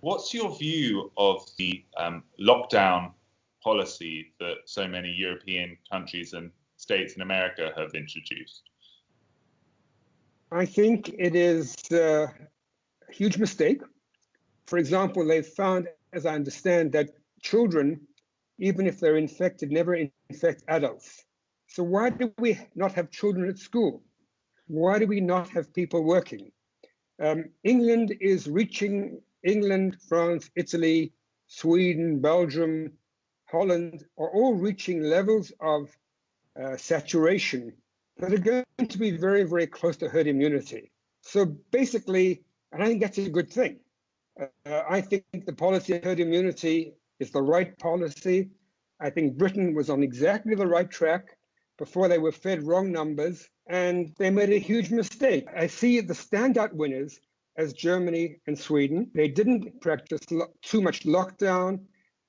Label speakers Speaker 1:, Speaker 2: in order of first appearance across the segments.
Speaker 1: What's your view of the lockdown policy that so many European countries and states in America have introduced?
Speaker 2: I think it is a huge mistake. For example, they found, as I understand, that children, even if they're infected, never infect adults. So why do we not have children at school? Why do we not have people working? England, France, Italy, Sweden, Belgium, Holland are all reaching levels of saturation that are going to be very, very close to herd immunity. So basically, and I think that's a good thing. I think the policy of herd immunity is the right policy. I think Britain was on exactly the right track before they were fed wrong numbers, and they made a huge mistake. I see the standout winners as Germany and Sweden. They didn't practice too much lockdown.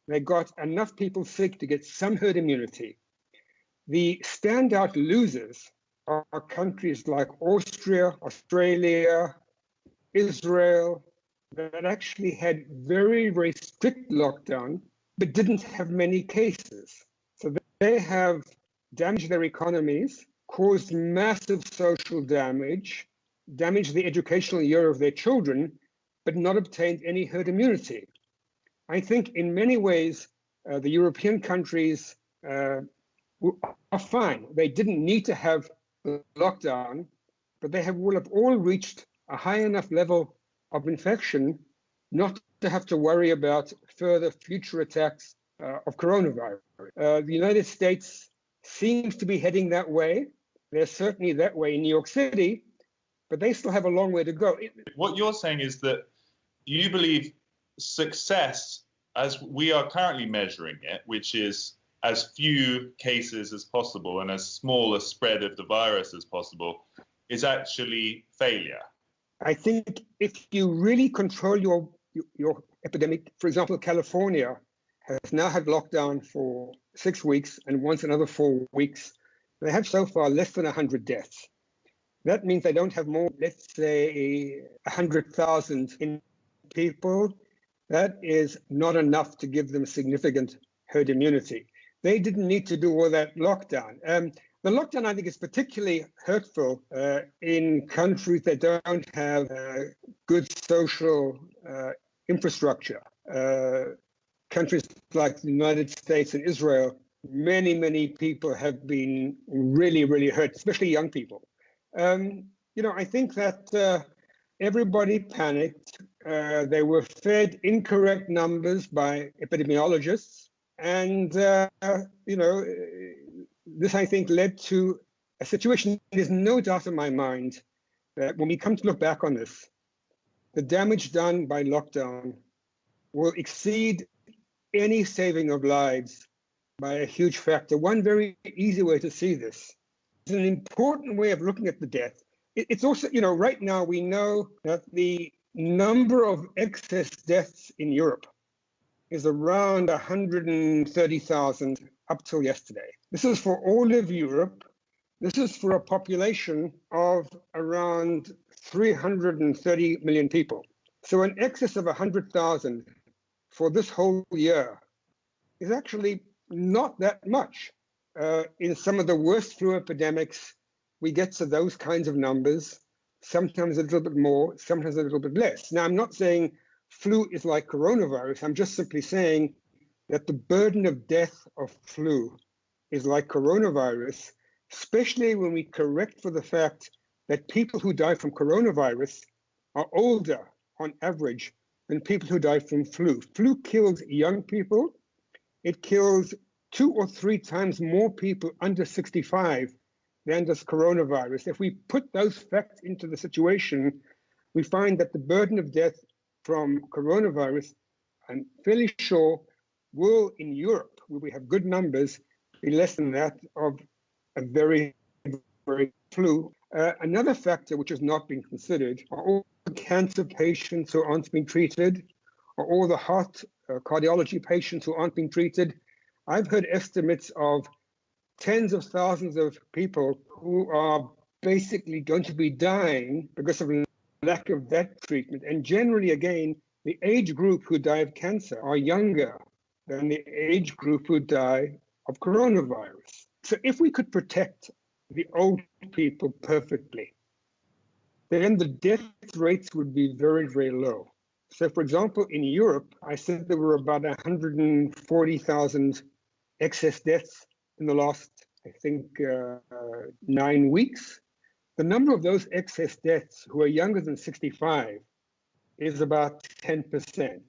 Speaker 2: They got enough people sick to get some herd immunity. The standout losers are countries like Austria, Australia, Israel, that actually had very, very strict lockdown, but didn't have many cases. So they have damaged their economies, caused massive social damage, damaged the educational year of their children, but not obtained any herd immunity. I think in many ways, the European countries are fine. They didn't need to have the lockdown, but they will have all reached a high enough level of infection not to have to worry about further future attacks of coronavirus. The United States seems to be heading that way. They're certainly that way in New York City, but they still have a long way to go.
Speaker 1: What you're saying is that you believe success, as we are currently measuring it, which is as few cases as possible and as small a spread of the virus as possible, is actually failure.
Speaker 2: I think if you really control your epidemic, for example, California has now had lockdown for 6 weeks and once another 4 weeks. They have so far less than 100 deaths. That means they don't have more, let's say 100,000 in people. That is not enough to give them significant herd immunity. They didn't need to do all that lockdown. The lockdown, I think, is particularly hurtful in countries that don't have good social infrastructure. Countries like the United States and Israel, many people have been really, really hurt, especially young people. I think that everybody panicked. They were fed incorrect numbers by epidemiologists. And, this, I think, led to a situation. There's no doubt in my mind that when we come to look back on this, the damage done by lockdown will exceed any saving of lives by a huge factor. One very easy way to see this is an important way of looking at the death. It's also, right now we know that the number of excess deaths in Europe is around 130,000 up till yesterday. This is for all of Europe. This is for a population of around 330 million people. So an excess of 100,000 for this whole year is actually not that much. In some of the worst flu epidemics, we get to those kinds of numbers, sometimes a little bit more, sometimes a little bit less. Now, I'm not saying flu is like coronavirus. I'm just simply saying that the burden of death of flu is like coronavirus, especially when we correct for the fact that people who die from coronavirus are older on average than people who die from flu. Flu kills young people. It kills 2 or 3 times more people under 65 than does coronavirus. If we put those facts into the situation, we find that the burden of death from coronavirus, I'm fairly sure, will in Europe, where we have good numbers, be less than that of a very, very flu. Another factor which has not been considered are all the cancer patients who aren't being treated, or all the heart cardiology patients who aren't being treated. I've heard estimates of tens of thousands of people who are basically going to be dying because of lack of that treatment. And generally, again, the age group who die of cancer are younger than the age group who die of coronavirus. So if we could protect the old people perfectly, then the death rates would be very, very low. So for example, in Europe, I said there were about 140,000 excess deaths in the last, I think, 9 weeks. The number of those excess deaths who are younger than 65 is about 10%.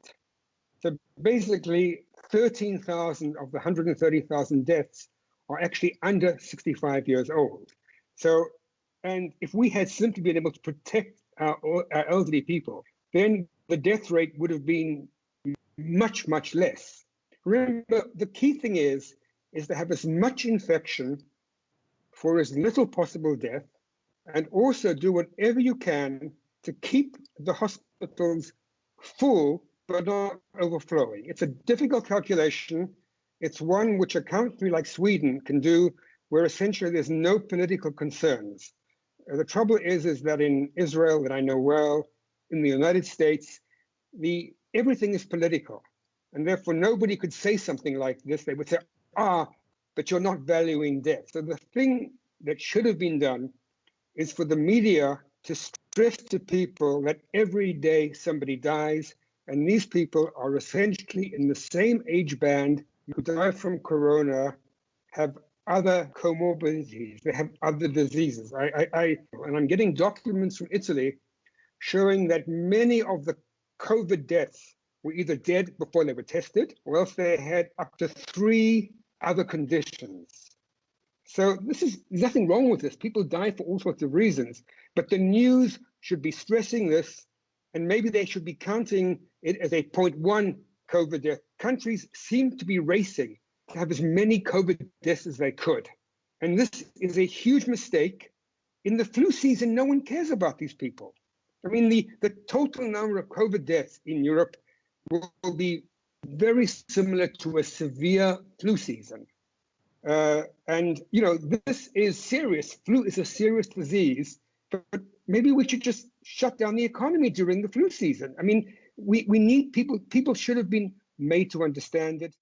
Speaker 2: So basically, 13,000 of the 130,000 deaths are actually under 65 years old. So, and if we had simply been able to protect our elderly people, then the death rate would have been much, much less. Remember, the key thing is to have as much infection for as little possible death, and also do whatever you can to keep the hospitals full but not overflowing. It's a difficult calculation. It's one which a country like Sweden can do, where essentially there's no political concerns. The trouble is that in Israel, that I know well, in the United States, everything is political. And therefore, nobody could say something like this. They would say, but you're not valuing death. So the thing that should have been done is for the media to stress to people that every day somebody dies, and these people are essentially in the same age band who die from corona, have other comorbidities, they have other diseases. And I'm getting documents from Italy showing that many of the COVID deaths were either dead before they were tested, or else they had up to 3 other conditions. So there's nothing wrong with this. People die for all sorts of reasons, but the news should be stressing this, and maybe they should be counting it as a 0.1 COVID death. Countries seem to be racing to have as many COVID deaths as they could. And this is a huge mistake. In the flu season, no one cares about these people. I mean, the total number of COVID deaths in Europe will be very similar to a severe flu season. And, you know, this is serious. Flu is a serious disease, but maybe we should just shut down the economy during the flu season. I mean, we need people should have been made to understand it.